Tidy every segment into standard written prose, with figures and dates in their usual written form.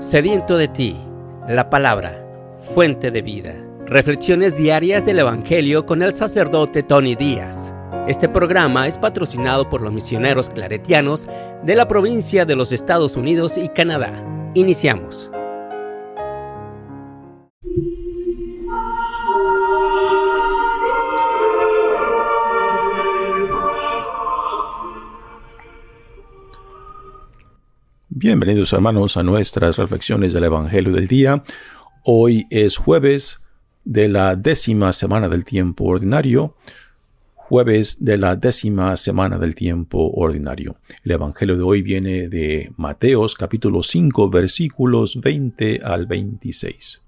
Sediento de ti, la palabra, fuente de vida. Reflexiones diarias del Evangelio con el sacerdote Tony Díaz. Este programa es patrocinado por los misioneros claretianos de la provincia de los Estados Unidos y Canadá. Iniciamos. Bienvenidos hermanos a nuestras reflexiones del Evangelio del día. Hoy es jueves de la 10ª semana del tiempo ordinario. El Evangelio de hoy viene de Mateos capítulo 5 versículos 20 al 26.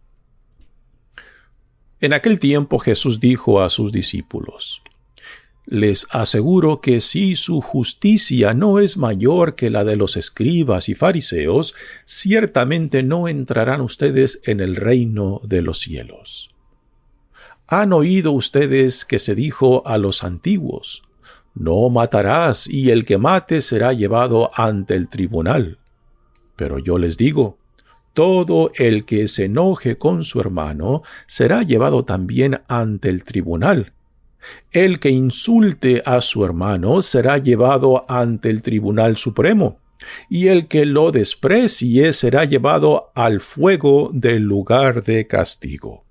En aquel tiempo Jesús dijo a sus discípulos: Les aseguro que si su justicia no es mayor que la de los escribas y fariseos, ciertamente no entrarán ustedes en el reino de los cielos. ¿Han oído ustedes que se dijo a los antiguos: No matarás, y el que mate será llevado ante el tribunal? Pero yo les digo: todo el que se enoje con su hermano será llevado también ante el tribunal. El que insulte a su hermano será llevado ante el Tribunal Supremo, y el que lo desprecie será llevado al fuego del lugar de castigo.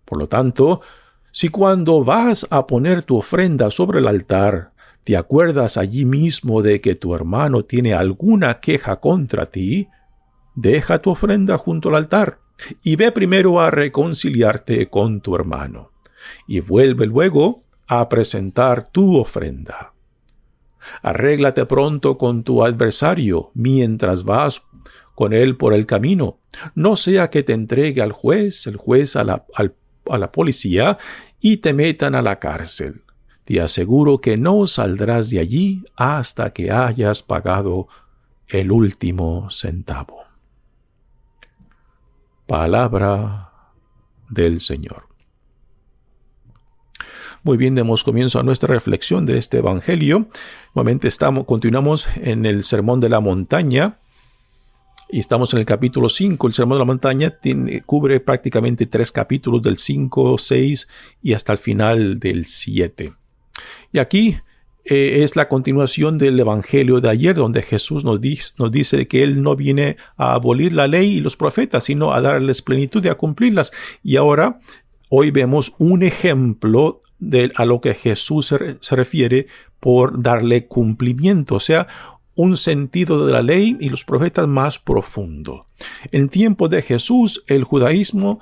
Por lo tanto, si cuando vas a poner tu ofrenda sobre el altar, te acuerdas allí mismo de que tu hermano tiene alguna queja contra ti, deja tu ofrenda junto al altar y ve primero a reconciliarte con tu hermano, y vuelve luego a presentar tu ofrenda. Arréglate pronto con tu adversario mientras vas con él por el camino, no sea que te entregue al juez, el juez a la policía, y te metan a la cárcel. Te aseguro que no saldrás de allí hasta que hayas pagado el último centavo. Palabra del Señor. Muy bien, demos comienzo a nuestra reflexión de este Evangelio. Nuevamente continuamos en el Sermón de la Montaña y estamos en el capítulo 5. El Sermón de la Montaña cubre prácticamente 3 capítulos, del 5, 6 y hasta el final del 7. Y aquí es la continuación del Evangelio de ayer, donde Jesús nos dice que Él no viene a abolir la ley y los profetas, sino a darles plenitud y a cumplirlas. Y hoy vemos un ejemplo a lo que Jesús se refiere por darle cumplimiento, o sea, un sentido de la ley y los profetas más profundo. En tiempo de Jesús, el judaísmo,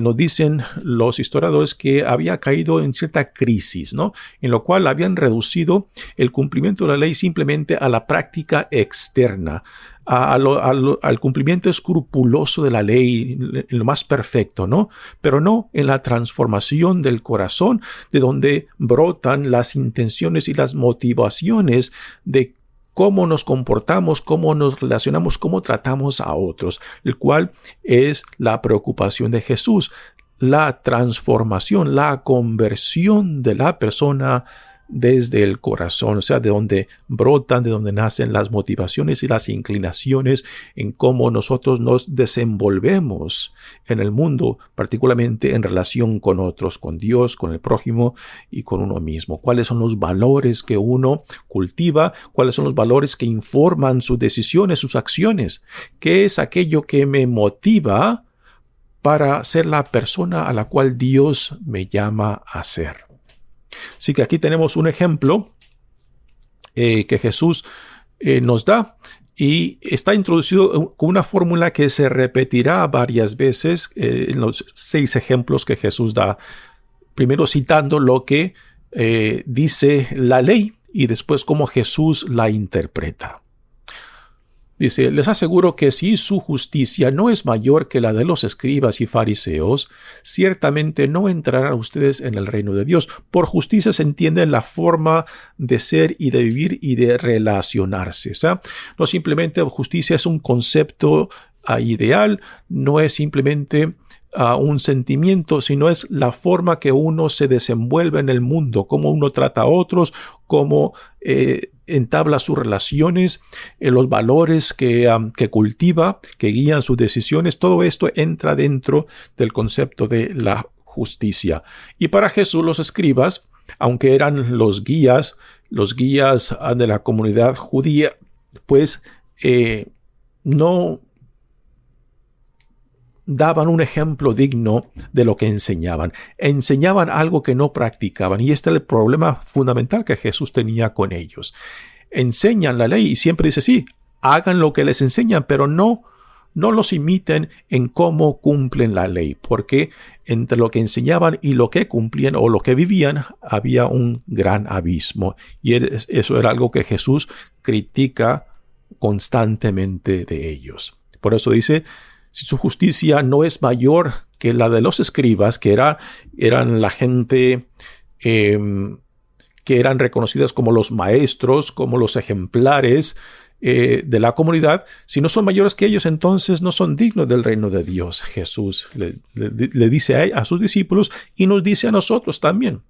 nos dicen los historiadores, que había caído en cierta crisis, ¿no? En lo cual habían reducido el cumplimiento de la ley simplemente a la práctica externa, al cumplimiento escrupuloso de la ley, en lo más perfecto, ¿no? Pero no en la transformación del corazón, de donde brotan las intenciones y las motivaciones de cómo nos comportamos, cómo nos relacionamos, cómo tratamos a otros, el cual es la preocupación de Jesús, la transformación, la conversión de la persona desde el corazón, o sea, de donde brotan, de donde nacen las motivaciones y las inclinaciones en cómo nosotros nos desenvolvemos en el mundo, particularmente en relación con otros, con Dios, con el prójimo y con uno mismo. ¿Cuáles son los valores que uno cultiva? ¿Cuáles son los valores que informan sus decisiones, sus acciones? ¿Qué es aquello que me motiva para ser la persona a la cual Dios me llama a ser? Así que aquí tenemos un ejemplo que Jesús nos da, y está introducido con una fórmula que se repetirá varias veces en los 6 ejemplos que Jesús da. Primero citando lo que dice la ley y después cómo Jesús la interpreta. Dice: les aseguro que si su justicia no es mayor que la de los escribas y fariseos, ciertamente no entrarán ustedes en el reino de Dios. Por justicia se entiende la forma de ser y de vivir y de relacionarse. ¿Sí? No simplemente justicia es un concepto ideal, no es simplemente un sentimiento, sino es la forma que uno se desenvuelve en el mundo, cómo uno trata a otros, cómo entabla sus relaciones, los valores que cultiva, que guían sus decisiones, todo esto entra dentro del concepto de la justicia. Y para Jesús los escribas, aunque eran los guías de la comunidad judía, pues no daban un ejemplo digno de lo que enseñaban. Enseñaban algo que no practicaban. Y este es el problema fundamental que Jesús tenía con ellos. Enseñan la ley y siempre dice, sí, hagan lo que les enseñan, pero no los imiten en cómo cumplen la ley, porque entre lo que enseñaban y lo que cumplían o lo que vivían había un gran abismo. Y eso era algo que Jesús critica constantemente de ellos. Por eso dice, si su justicia no es mayor que la de los escribas, que eran la gente que eran reconocidas como los maestros, como los ejemplares de la comunidad, si no son mayores que ellos, entonces no son dignos del reino de Dios. Jesús le dice a sus discípulos y nos dice a nosotros también.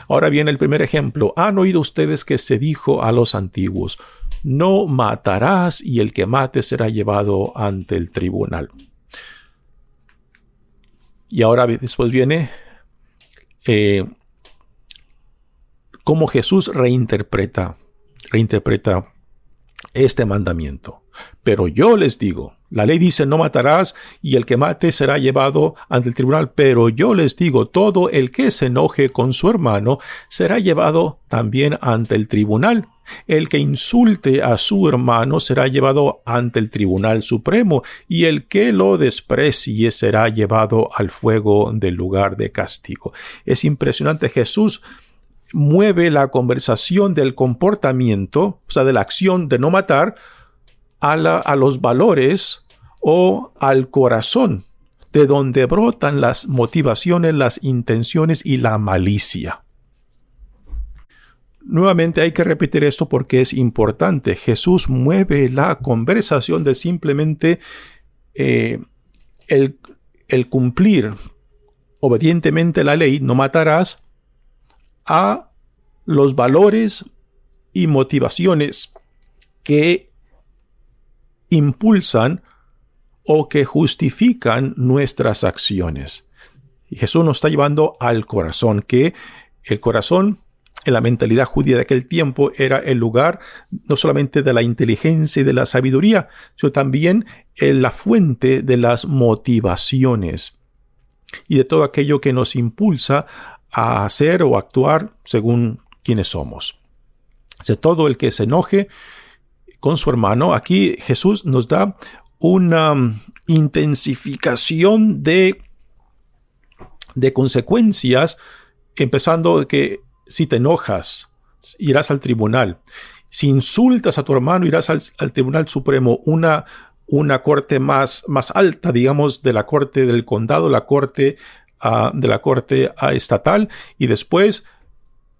Ahora viene el primer ejemplo. Han oído ustedes que se dijo a los antiguos, no matarás y el que mate será llevado ante el tribunal. Y ahora después viene cómo Jesús reinterpreta este mandamiento. Pero yo les digo, la ley dice no matarás y el que mate será llevado ante el tribunal, pero yo les digo, todo el que se enoje con su hermano será llevado también ante el tribunal. El que insulte a su hermano será llevado ante el tribunal supremo y el que lo desprecie será llevado al fuego del lugar de castigo. Es impresionante. Jesús mueve la conversación del comportamiento, o sea, de la acción de no matar, a los valores o al corazón, de donde brotan las motivaciones, las intenciones y la malicia. Nuevamente hay que repetir esto porque es importante. Jesús mueve la conversación de simplemente el cumplir obedientemente la ley, no matarás, a los valores y motivaciones que impulsan o que justifican nuestras acciones. Y Jesús nos está llevando al corazón, que el corazón en la mentalidad judía de aquel tiempo era el lugar no solamente de la inteligencia y de la sabiduría, sino también la fuente de las motivaciones y de todo aquello que nos impulsa a hacer o actuar según quienes somos. O sea, todo el que se enoje con su hermano, aquí Jesús nos da una intensificación de consecuencias, empezando de que si te enojas, irás al tribunal. Si insultas a tu hermano, irás al Tribunal Supremo, una corte más alta, digamos, de la corte del condado, de la corte estatal, y después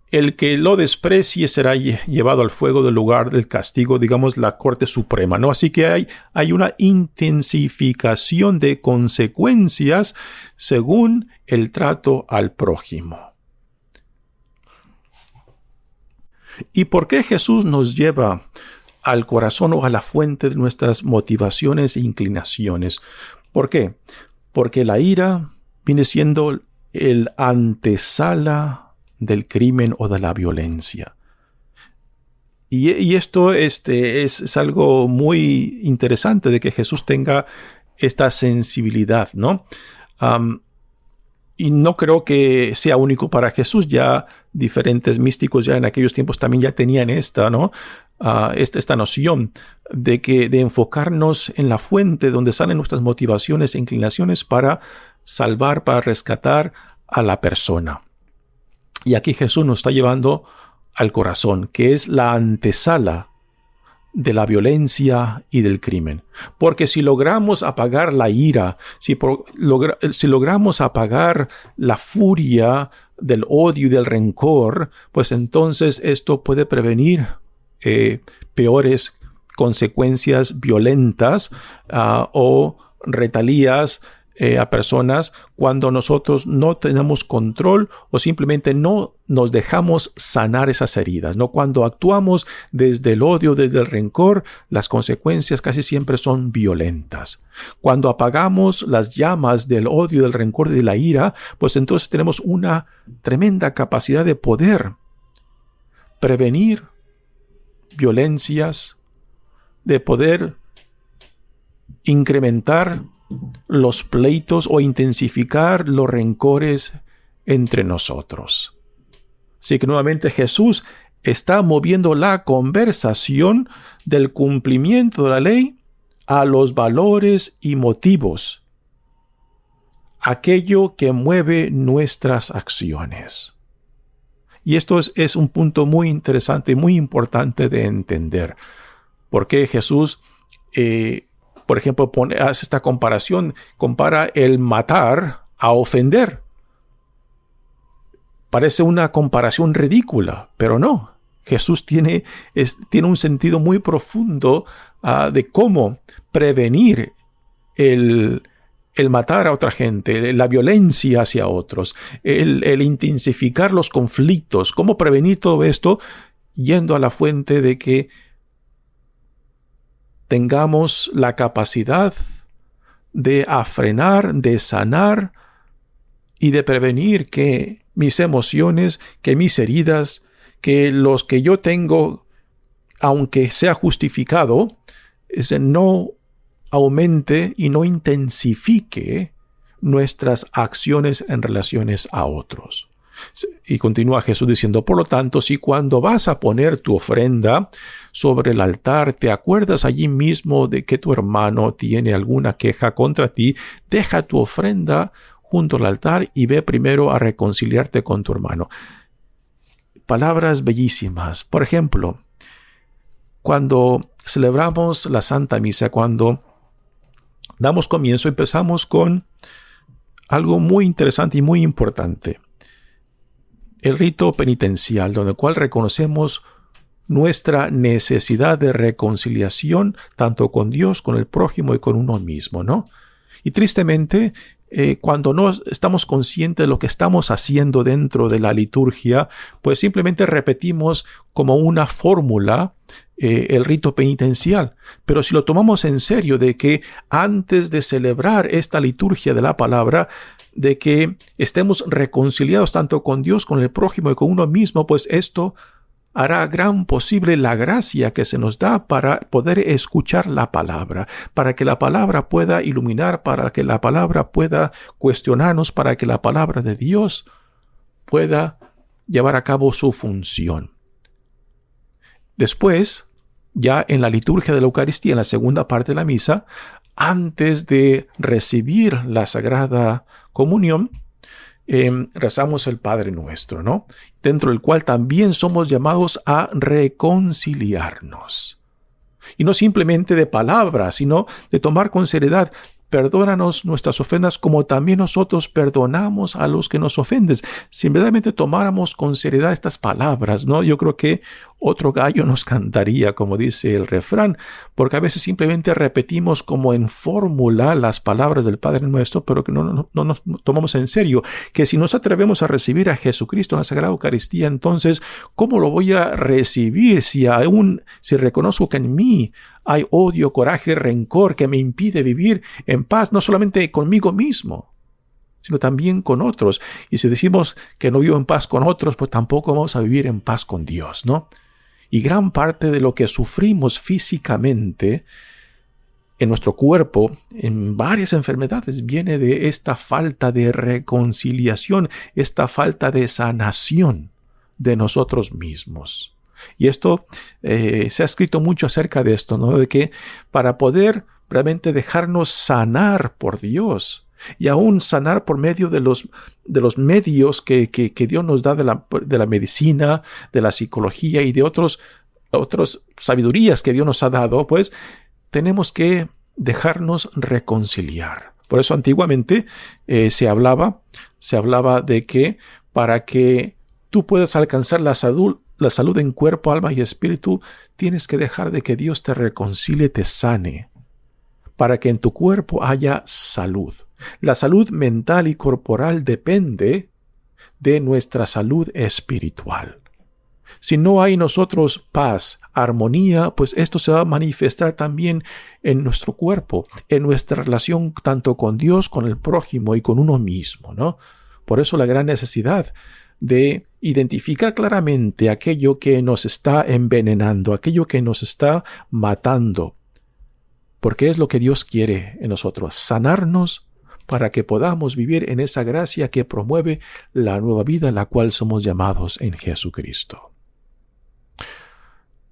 el que lo desprecie será llevado al fuego del lugar del castigo, digamos, la Corte Suprema, ¿no? Así que hay una intensificación de consecuencias según el trato al prójimo. ¿Y por qué Jesús nos lleva al corazón o a la fuente de nuestras motivaciones e inclinaciones? ¿Por qué? Porque la ira viene siendo el antesala del crimen o de la violencia. Y esto es algo muy interesante de que Jesús tenga esta sensibilidad, ¿no? Y no creo que sea único para Jesús. Ya diferentes místicos ya en aquellos tiempos también ya tenían esta noción de enfocarnos en la fuente donde salen nuestras motivaciones e inclinaciones para salvar, para rescatar a la persona. Y aquí Jesús nos está llevando al corazón, que es la antesala de la violencia y del crimen. Porque si logramos apagar la ira, si logramos apagar la furia del odio y del rencor, pues entonces esto puede prevenir peores consecuencias violentas o retalías a personas cuando nosotros no tenemos control o simplemente no nos dejamos sanar esas heridas, ¿no? Cuando actuamos desde el odio, desde el rencor, las consecuencias casi siempre son violentas. Cuando apagamos las llamas del odio, del rencor y de la ira, pues entonces tenemos una tremenda capacidad de poder prevenir violencias, de poder incrementar los pleitos o intensificar los rencores entre nosotros. Así que nuevamente Jesús está moviendo la conversación del cumplimiento de la ley a los valores y motivos, aquello que mueve nuestras acciones. Y esto es un punto muy interesante, muy importante de entender. Porque Jesús, por ejemplo, hace esta comparación, compara el matar a ofender. Parece una comparación ridícula, pero no. Jesús tiene un sentido muy profundo de cómo prevenir el matar a otra gente, la violencia hacia otros, el intensificar los conflictos, cómo prevenir todo esto yendo a la fuente de que tengamos la capacidad de afrenar, de sanar y de prevenir que mis emociones, que mis heridas, que los que yo tengo, aunque sea justificado, no aumente y no intensifique nuestras acciones en relaciones a otros. Y continúa Jesús diciendo, por lo tanto, si cuando vas a poner tu ofrenda sobre el altar te acuerdas allí mismo de que tu hermano tiene alguna queja contra ti, deja tu ofrenda junto al altar y ve primero a reconciliarte con tu hermano. Palabras bellísimas. Por ejemplo, cuando celebramos la Santa Misa, cuando damos comienzo, empezamos con algo muy interesante y muy importante. El rito penitencial, donde el cual reconocemos nuestra necesidad de reconciliación tanto con Dios, con el prójimo y con uno mismo, ¿no? Y tristemente, cuando no estamos conscientes de lo que estamos haciendo dentro de la liturgia, pues simplemente repetimos como una fórmula el rito penitencial. Pero si lo tomamos en serio, de que antes de celebrar esta liturgia de la palabra, de que estemos reconciliados tanto con Dios, con el prójimo y con uno mismo, pues esto hará gran posible la gracia que se nos da para poder escuchar la palabra, para que la palabra pueda iluminar, para que la palabra pueda cuestionarnos, para que la palabra de Dios pueda llevar a cabo su función. Después, ya en la liturgia de la Eucaristía, en la segunda parte de la misa, antes de recibir la Sagrada Comunión, rezamos el Padre Nuestro, ¿no? Dentro del cual también somos llamados a reconciliarnos. Y no simplemente de palabras, sino de tomar con seriedad. Perdónanos nuestras ofensas como también nosotros perdonamos a los que nos ofenden. Si verdaderamente tomáramos con seriedad estas palabras, ¿no? Yo creo que otro gallo nos cantaría, como dice el refrán, porque a veces simplemente repetimos como en fórmula las palabras del Padre Nuestro, pero que no nos tomamos en serio. Que si nos atrevemos a recibir a Jesucristo en la Sagrada Eucaristía, entonces, ¿cómo lo voy a recibir si reconozco que en mí hay odio, coraje, rencor que me impide vivir en paz, no solamente conmigo mismo, sino también con otros? Y si decimos que no vivo en paz con otros, pues tampoco vamos a vivir en paz con Dios, ¿no? Y gran parte de lo que sufrimos físicamente en nuestro cuerpo, en varias enfermedades, viene de esta falta de reconciliación, esta falta de sanación de nosotros mismos. Y esto se ha escrito mucho acerca de esto, ¿no? De que para poder realmente dejarnos sanar por Dios y aún sanar por medio de los medios que Dios nos da de la medicina, de la psicología y de otras sabidurías que Dios nos ha dado, pues tenemos que dejarnos reconciliar. Por eso antiguamente se hablaba de que para que tú puedas alcanzar la salud en cuerpo, alma y espíritu, tienes que dejar de que Dios te reconcilie, te sane, para que en tu cuerpo haya salud. La salud mental y corporal depende de nuestra salud espiritual. Si no hay en nosotros paz, armonía, pues esto se va a manifestar también en nuestro cuerpo, en nuestra relación tanto con Dios, con el prójimo y con uno mismo, ¿no? Por eso la gran necesidad de identificar claramente aquello que nos está envenenando, aquello que nos está matando, porque es lo que Dios quiere en nosotros, sanarnos para que podamos vivir en esa gracia que promueve la nueva vida a la cual somos llamados en Jesucristo.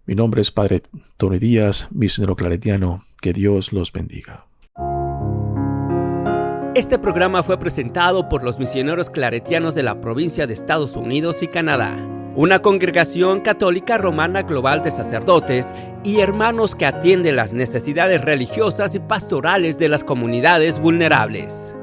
Mi nombre es Padre Tony Díaz, misionero claretiano. Que Dios los bendiga. Este programa fue presentado por los misioneros claretianos de la provincia de Estados Unidos y Canadá, una congregación católica romana global de sacerdotes y hermanos que atiende las necesidades religiosas y pastorales de las comunidades vulnerables.